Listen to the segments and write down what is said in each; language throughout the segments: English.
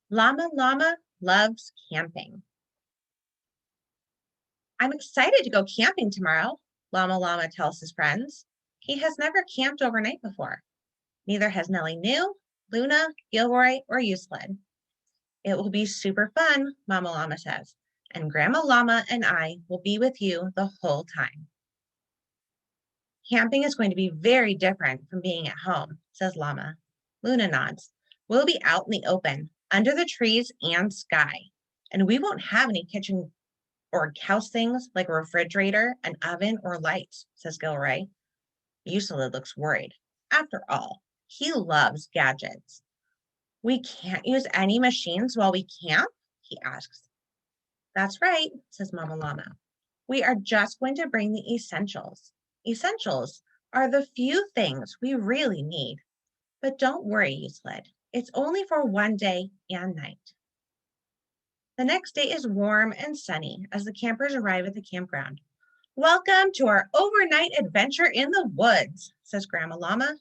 Llama loves camping. I'm excited to go camping tomorrow, Llama tells his friends. He has never camped overnight before. Neither has Nellie New, Luna, Gilroy, or Useled. It will be super fun, Mama Llama says, and Grandma Llama and I will be with you the whole time. Camping is going to be very different from being at home, says Llama. Luna nods. We'll be out in the open, under the trees and sky, and we won't have any kitchen or house things like a refrigerator, an oven, or lights, says Gilroy. Uselid looks worried. After all, he loves gadgets. We can't use any machines while we camp? He asks. That's right, says Mama Llama. We are just going to bring the essentials. Essentials are the few things we really need. But don't worry, Uselid. It's only for one day and night. The next day is warm and sunny as the campers arrive at the campground. Welcome to our overnight adventure in the woods, says Grandma Llama.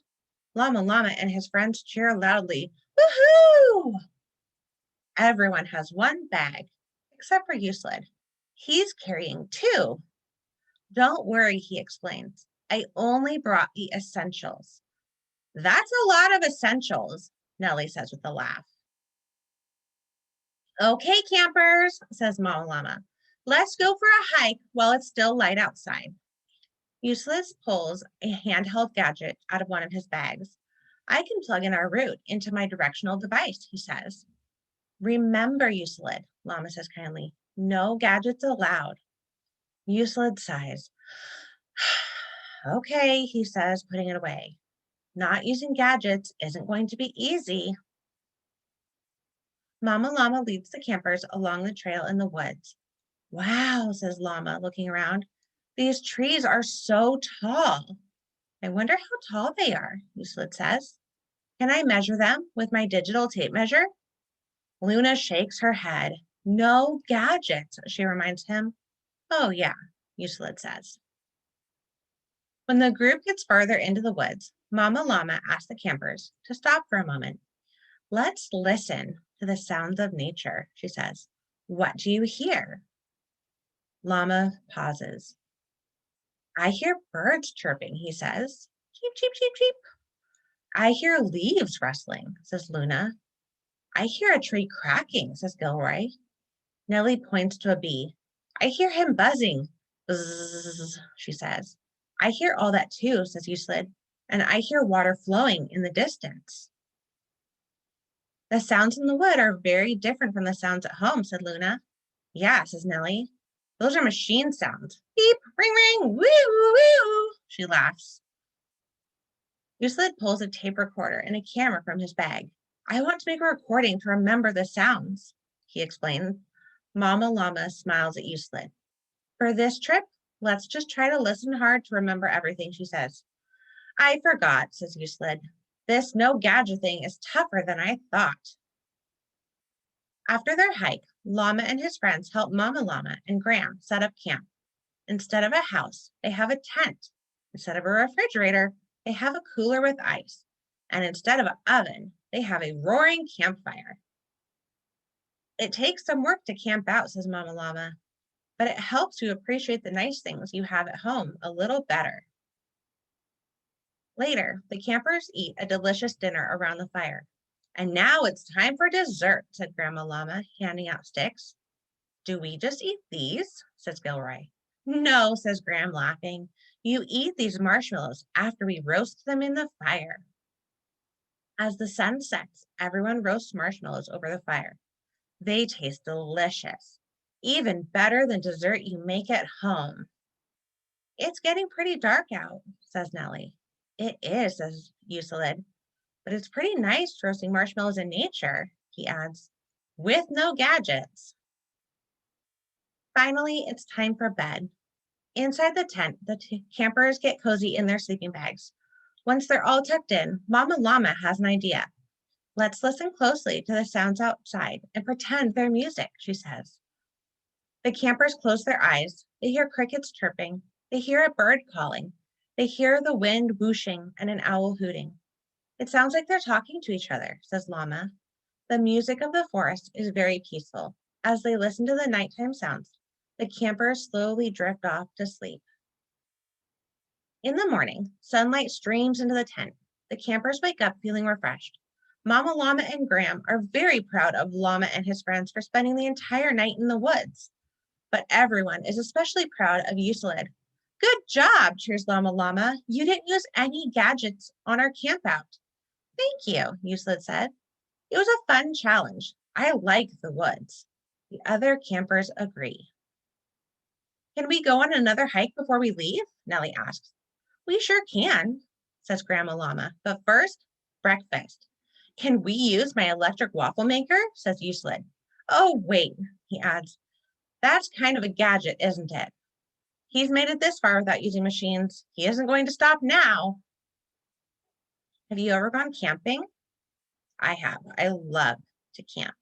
Llama and his friends cheer loudly. Woohoo! Everyone has one bag, except for Uselid. He's carrying two. Don't worry, he explains. I only brought the essentials. That's a lot of essentials, Nellie says with a laugh. Okay, campers, says Mama Llama. Let's go for a hike while it's still light outside. Useless pulls a handheld gadget out of one of his bags. I can plug in our route into my directional device, he says. Remember, Uselid, Llama says kindly, no gadgets allowed. Uselid sighs. Okay, he says, putting it away. Not using gadgets isn't going to be easy. Mama Llama leads the campers along the trail in the woods. Wow, says Llama, looking around. These trees are so tall. I wonder how tall they are, Uselid says. Can I measure them with my digital tape measure? Luna shakes her head. No gadgets, she reminds him. Oh, yeah, Uselid says. When the group gets further into the woods, Mama Llama asks the campers to stop for a moment. Let's listen to the sounds of nature, she says. What do you hear? Llama pauses. I hear birds chirping, he says. Cheep, cheep, cheep, cheep. I hear leaves rustling, says Luna. I hear a tree cracking, says Gilroy. Nellie points to a bee. I hear him buzzing. Buzz, she says. I hear all that too, says Uselid, and I hear water flowing in the distance. The sounds in the wood are very different from the sounds at home, said Luna. Yeah, says Nellie. Those are machine sounds. Beep, ring, ring, woo, woo, woo, she laughs. Uselid pulls a tape recorder and a camera from his bag. I want to make a recording to remember the sounds, he explains. Mama Llama smiles at Uselid. For this trip, let's just try to listen hard to remember everything, she says. I forgot, says Uselid. This no gadget thing is tougher than I thought. After their hike, Llama and his friends help Mama Llama and Gram set up camp. Instead of a house, they have a tent. Instead of a refrigerator, they have a cooler with ice. And instead of an oven, they have a roaring campfire. It takes some work to camp out, says Mama Llama, but it helps you appreciate the nice things you have at home a little better. Later, the campers eat a delicious dinner around the fire. And now it's time for dessert, said Grandma Llama, handing out sticks. Do we just eat these? Says Gilroy. No, says Gram, laughing. You eat these marshmallows after we roast them in the fire. As the sun sets, everyone roasts marshmallows over the fire. They taste delicious, even better than dessert you make at home. It's getting pretty dark out, says Nellie. It is, says Uselid, but it's pretty nice roasting marshmallows in nature, he adds, with no gadgets. Finally, it's time for bed. Inside the tent, the campers get cozy in their sleeping bags. Once they're all tucked in, Mama Llama has an idea. Let's listen closely to the sounds outside and pretend they're music, she says. The campers close their eyes. They hear crickets chirping. They hear a bird calling. They hear the wind whooshing and an owl hooting. It sounds like they're talking to each other, says Llama. The music of the forest is very peaceful. As they listen to the nighttime sounds, the campers slowly drift off to sleep. In the morning, sunlight streams into the tent. The campers wake up feeling refreshed. Mama Llama and Graham are very proud of Llama and his friends for spending the entire night in the woods. But everyone is especially proud of Euclid. Good job, cheers Llama Llama. You didn't use any gadgets on our campout. Thank you, Euclid said. It was a fun challenge. I like the woods. The other campers agree. Can we go on another hike before we leave? Nellie asks. We sure can, says Grandma Llama. But first, breakfast. Can we use my electric waffle maker? Says Euclid. Oh, wait, he adds. That's kind of a gadget, isn't it? He's made it this far without using machines. He isn't going to stop now. Have you ever gone camping? I have. I love to camp.